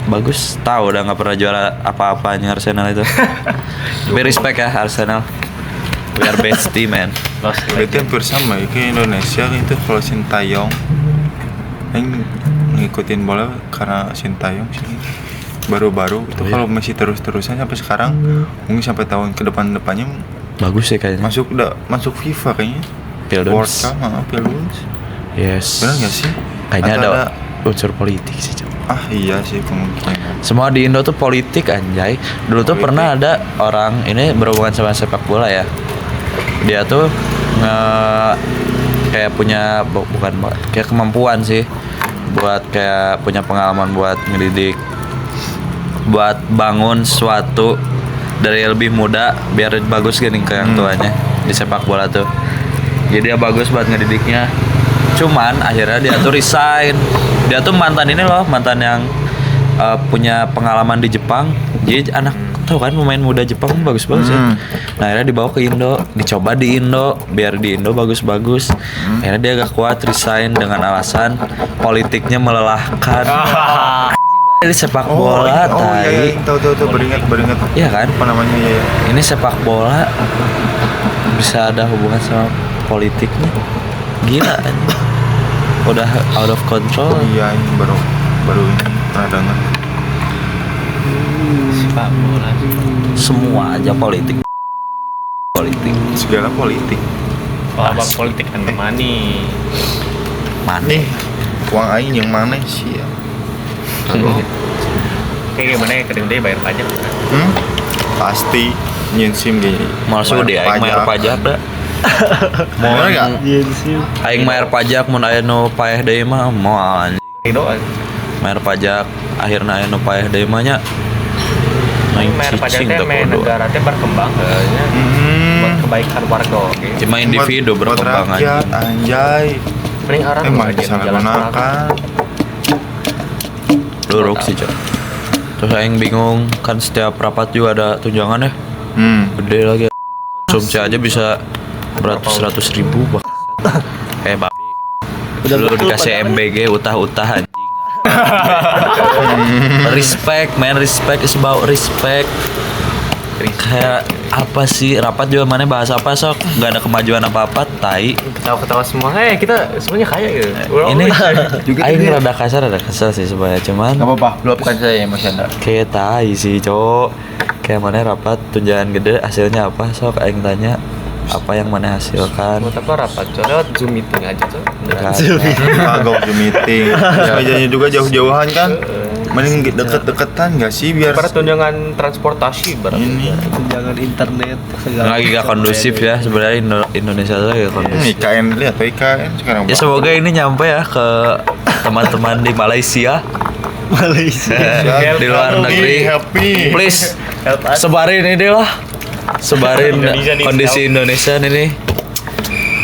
bagus, tahu udah nggak pernah juara apa-apanya Arsenal itu. Tapi respect ya Arsenal, we are best team man. Berarti hampir sama ya kayak Indonesia itu. Kalau Sintayong yang ngikutin bola karena Sintayong sih baru-baru itu. Kalau masih terus-terusan sampai sekarang mungkin sampai tahun ke depannya Bagus sih kayaknya. masuk FIFA kayaknya. Piala World Dunia. Cup, Piala Dunia. Yes. Benar nggak sih? Kayaknya Atau ada unsur politik sih, Cok. Iya sih kemungkinan. Semua di Indo tuh politik anjay. Dulu tuh Politik. pernah ada orang ini berhubungan sama sepak bola ya. Dia tuh kayak punya bukan kayak kemampuan sih buat kayak punya pengalaman buat ngedidik, buat bangun suatu dari lebih muda biar bagus gini ke yang tuanya di sepak bola tuh. Jadi dia bagus buat ngedidiknya. Cuman akhirnya dia tuh resign. Dia tuh mantan ini loh, mantan yang punya pengalaman di Jepang. Jadi anak tahu kan pemain muda Jepang bagus-bagus ya. Nah akhirnya dibawa ke Indo, dicoba di Indo, biar di Indo bagus-bagus. Akhirnya dia gak kuat resign dengan alasan politiknya melelahkan. Di sepak bola, iya, tahu beringat. Iya kan? Apa namanya ya? Ini sepak bola bisa ada hubungan sama politiknya. Gila anjing. Udah out of control. Iya, ini baru ini pernah dengar. Sepak bola. Semua aja politik. Segala politik. Kalau abang politik kan money. Mana? Uang aing yang mana sih ya? Kayak gimana ya kedeng dia bayar pajak? Pasti nyin sim gini. Maksud dia aing bayar pajak dah. Mau Bener nggak? Iya sih. aing bayar pajak mun aya nu paeh deui mah moal anjing. Doang. Bayar pajak akhirna aya nu paeh deui mah nya. Aing Bayar pajak cicing teh teh main kudu. negara teh berkembang kayaknya. Buat kebaikan warga oke. Cuma individu Buat berkembang rakyat, anjing. anjay. Mending orang Emang aja jalan disalahgunakan. Luruk sih, Cok. Terus aing bingung kan setiap rapat juga ada tunjangan ya. Gede lagi. Konsumsi aja bisa beratus ratus ribu bah. Kayak Udah lu betul dikasih padahal. MBG utah-utah anjing. Respect man, respect is about respect. Kayak apa sih rapat juga mana bahas apa sok nggak ada kemajuan apa-apa tai. Ketawa-ketawa semua. Kita semuanya kaya gitu. Ini aing rada kasar sih sebenarnya cuman apa-apa, luapkan saya emosional. kayak tai sih cowok. Kayak mana rapat tunjangan gede hasilnya apa sok aing tanya apa yang mana hasilkan. Buat apa rapat? Coba Zoom meeting aja tuh. Kan. Kagak Zoom meeting. Mejanya juga jauh-jauhan kan. Mending deket-deketan gak sih biar Pada tunjangan transportasi berarti. ini Tunjangan internet segala. Lagi gak kondusif ya sebenarnya Indonesia tuh gak kondusif. IKN lihat IKN sekarang. Ya semoga ini nyampe ya ke teman-teman di Malaysia. Malaysia. Di luar negeri. Happy. Please sebarin ini lah. Sebarin Indonesia nih, kondisi Indonesia ini.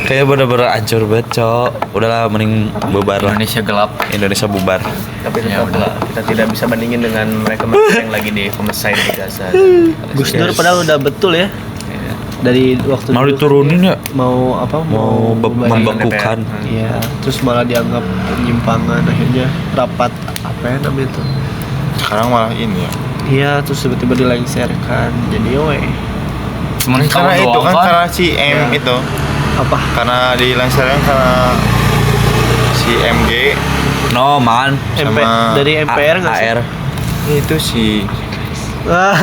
Kayaknya bener-bener hancur banget, Cok. Udahlah mending bubar lah. Indonesia gelap. Indonesia bubar. Tapi Ya, tetap lah, kita tidak bisa bandingin dengan mereka yang lagi di homicide di Gaza. Gus Dur padahal udah betul ya. Dari waktu Mau dulu diturunin ya? mau apa Mau bubarin membekukan. DPR. Iya, terus malah dianggap penyimpangan, akhirnya rapat apa ya namanya itu. Sekarang malah ini ya. Iya, terus tiba-tiba dilengserkan. Jadi we Cuman Karena tahu itu doang kan karena si M itu. apa? Karena di Lancernya karena si MG No man. MP, Sama dari MPR nggak sih? AR. itu si Ah.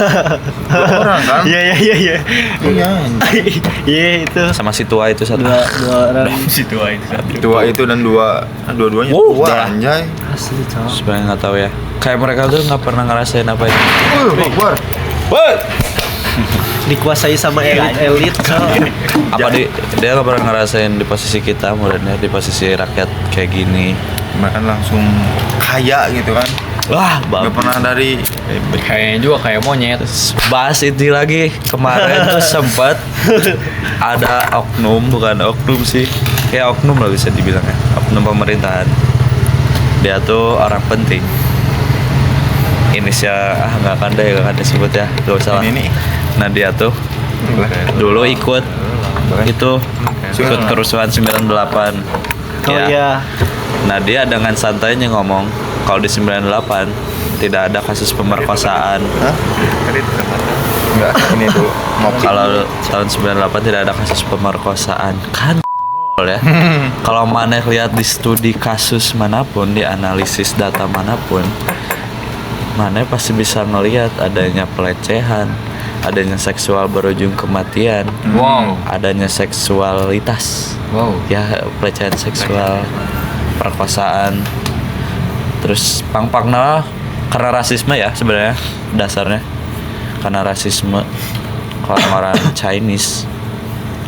dua orang kan? Iya iya iya iya. Iya. Iya itu Sama si tua itu satu. dua orang Situ aja. Dua itu dan dua-duanya Wow, tua dah. anjay. asli cowok. Sebenarnya nggak tahu ya. Kayak mereka tuh nggak pernah ngerasain apa itu. Akbar. Dikuasai sama elit-elit cowok. Apa dia nggak pernah ngerasain di posisi kita, muridnya di posisi rakyat kayak gini. Mereka langsung kaya gitu kan. Wah, Gak pernah dari kayaknya juga kayak monyet. bahas itu lagi kemarin tuh sempat ada bukan oknum sih, kayak oknum lah bisa dibilang ya, oknum pemerintahan. Dia tuh orang penting. Inisial nggak akan disebut ya, gak usah lah. ini. Nah dia tuh dulu ikut itu ikut kerusuhan 98. Oh iya. Nah dia dengan santainya ngomong kalau di 98 tidak ada kasus pemerkosaan. Hah? Enggak, ini dulu. Kalau tahun 98 tidak ada kasus pemerkosaan. Kan ya. Kalau maneh lihat di studi kasus manapun, di analisis data manapun, maneh pasti bisa ngelihat adanya pelecehan, adanya seksual berujung kematian, Wow. adanya seksualitas. Wow. Ya, pelecehan seksual, perkosaan. Terus pang-pangna karena rasisme ya sebenarnya dasarnya. Karena rasisme orang-orang Chinese.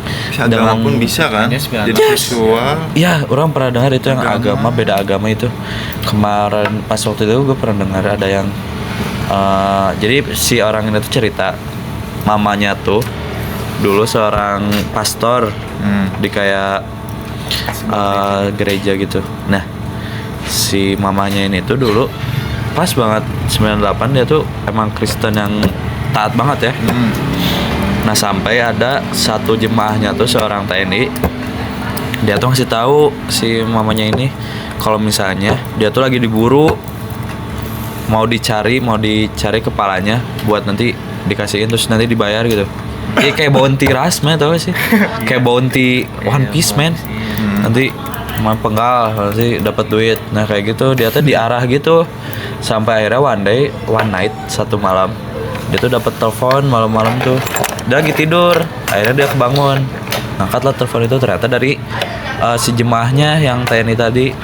Bisa agama pun bisa kan? Yes, Jadi seksual. Iya, orang pernah dengar itu yang Agama. beda agama itu. Kemarin pas waktu itu gue pernah dengar ada yang jadi si orang ini tuh cerita mamanya tuh dulu seorang pastor di kayak gereja gitu. Nah, si mamanya ini tuh dulu pas banget 98 dia tuh emang Kristen yang taat banget ya. Nah, sampai ada satu jemaahnya tuh seorang TNI, dia tuh ngasih tahu si mamanya ini kalau misalnya dia tuh lagi diburu, mau dicari kepalanya buat nanti dikasihin terus nanti dibayar gitu. Iya, kayak bounty rush man, tau gak sih? Kayak bounty One Piece man. Nanti main penggal nanti dapat duit. Nah, kayak gitu dia tuh diarah gitu sampai akhirnya one night satu malam dia tuh dapat telepon malam-malam tuh. Dia lagi tidur, akhirnya dia kebangun. Angkatlah telepon itu, ternyata dari si jemaahnya yang TNI tadi.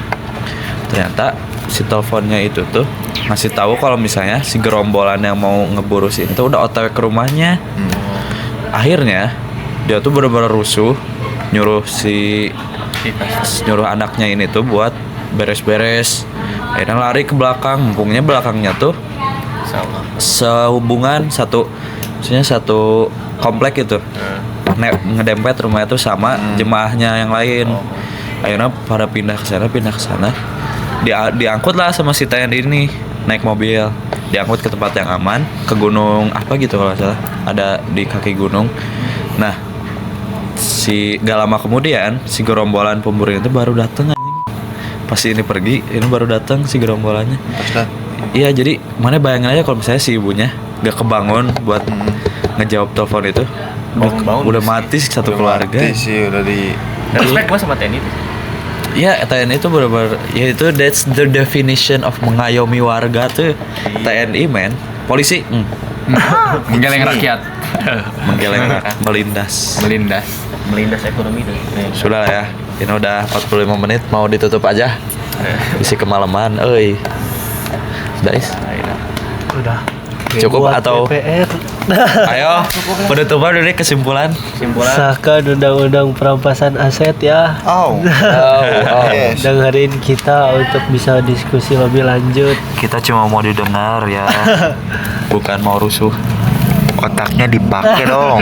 Ternyata si teleponnya itu tuh ngasih tahu kalau misalnya si gerombolan yang mau ngeburu si itu udah OTW ke rumahnya. Akhirnya dia tuh benar-benar rusuh, nyuruh anaknya ini tuh buat beres-beres. Akhirnya lari ke belakang, mumpungnya belakangnya tuh sehubungan maksudnya satu komplek gitu. Ngedempet rumahnya tuh sama jemaahnya yang lain. Akhirnya pada pindah ke sana. Diangkut lah sama si TNI ini, naik mobil, diangkut ke tempat yang aman, ke gunung apa gitu kalau nggak salah, ada di kaki gunung. Nah, gak lama kemudian si gerombolan pemburu itu baru datang. Pas ini pergi, ini baru datang si gerombolannya. Iya, jadi mana bayangin aja kalau misalnya si ibunya gak kebangun buat ngejawab telepon itu, udah mati satu keluarga. Mati sih udah di. Respect gua sama TNI itu. Iya, TNI itu benar-benar ya itu that's the definition of mengayomi warga tuh. TNI man, polisi Menggeleng rakyat. menggeleng melindas Melindas ekonomi itu. sudah lah ya, ini udah 45 menit, mau ditutup aja isi kemalaman euy. Sudah is Udah. cukup Buat atau DPR. ayo penutupan dulu kesimpulan. Sahkan undang-undang perampasan aset ya. Yes. Dengerin kita untuk bisa diskusi lebih lanjut. Kita cuma mau didengar ya, bukan mau rusuh. Otaknya dipakai dong.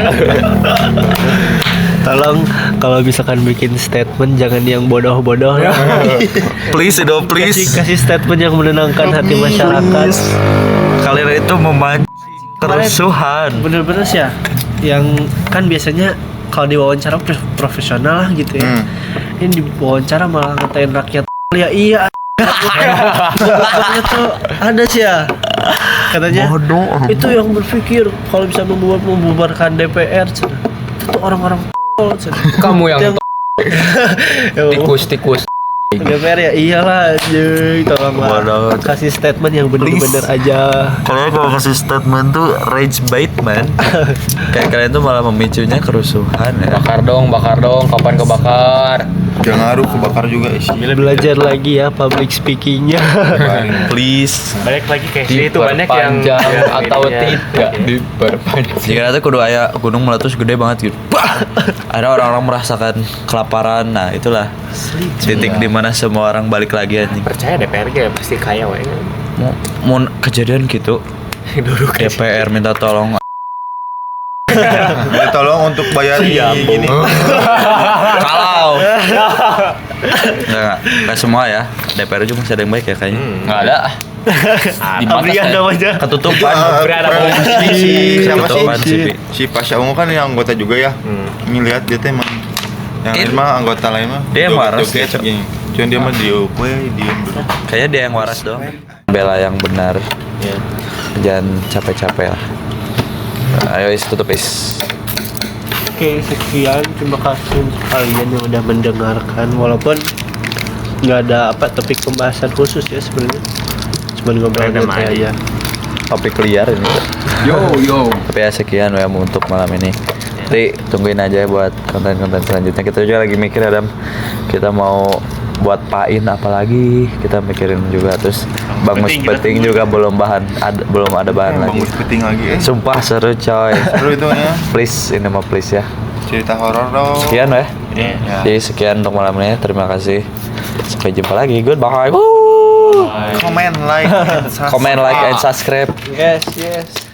Tolong kalau misalkan bikin statement jangan yang bodoh-bodoh ya. Please Kasih statement yang menenangkan hati masyarakat. kalian itu memancing kerusuhan. Bener-bener sih ya. Yang kan biasanya kalau diwawancara profesional lah gitu ya. Ini di wawancara malah ngatain rakyat. Ya iya. Itu ada sih ya. Katanya itu yang berpikir kalau bisa membubarkan DPR. Itu orang-orang Kamu yang Ya, tikus. DPR ya iyalah anjing, tolong lah kasih statement yang bener-bener aja. Kalian kalau kasih statement tuh rage bait man. Kayak kalian tuh malah memicunya kerusuhan ya. Bakar dong, kapan kebakar? Gak ngaruh, kebakar juga isi. Belajar lagi ya public speakingnya. Please. Balik lagi kayak itu banyak yang Diperpanjang atau ininya. tidak diperpanjang. Jika nanti kudu aya gunung meletus gede banget gitu. Bah! Ada orang-orang merasakan kelaparan. Nah, itulah titik di mana semua orang balik lagi anjing. Percaya DPR ya pasti kaya wae. Mau kejadian gitu. Duduk DPR minta tolong. Jadi tolong untuk bayar gini. Kalau enggak semua ya. DPR juga masih ada yang baik ya kayaknya. Nggak ada. Di mana Abrian saya? namanya. Ketutupan. Siapa Ketutupan sih? sih. Si Pasha Ungu kan yang anggota juga ya. Ini lihat dia teh emang yang lain mah anggota lain mah. Dia marah joget sih, Cok. gini. Cuman dia mah diem dulu. Kayaknya dia yang waras dong. Bela yang benar. Ya. Jangan capek-capek lah. Ayo tutup is. Oke, sekian. Terima kasih untuk kalian yang udah mendengarkan. Walaupun nggak ada topik pembahasan khusus ya sebenarnya. Cuman ngobrol Random aja. Topik liar ini. Yo. Tapi ya sekian ya untuk malam ini. Nanti tungguin aja ya buat konten-konten selanjutnya. Kita juga lagi mikir Adam, kita mau buat pain apalagi, kita mikirin juga. Terus bangus peting juga belum ada bahan lagi. Bangus peting lagi Sumpah seru coy. Seru itu ya. Please ini mah please ya. Cerita horor dong. Sekian ya. Ya. Jadi sekian untuk malam ini. Terima kasih. Sampai jumpa lagi. Goodbye. Woo! Comment, like, and subscribe. Comment, like, and subscribe. Yes.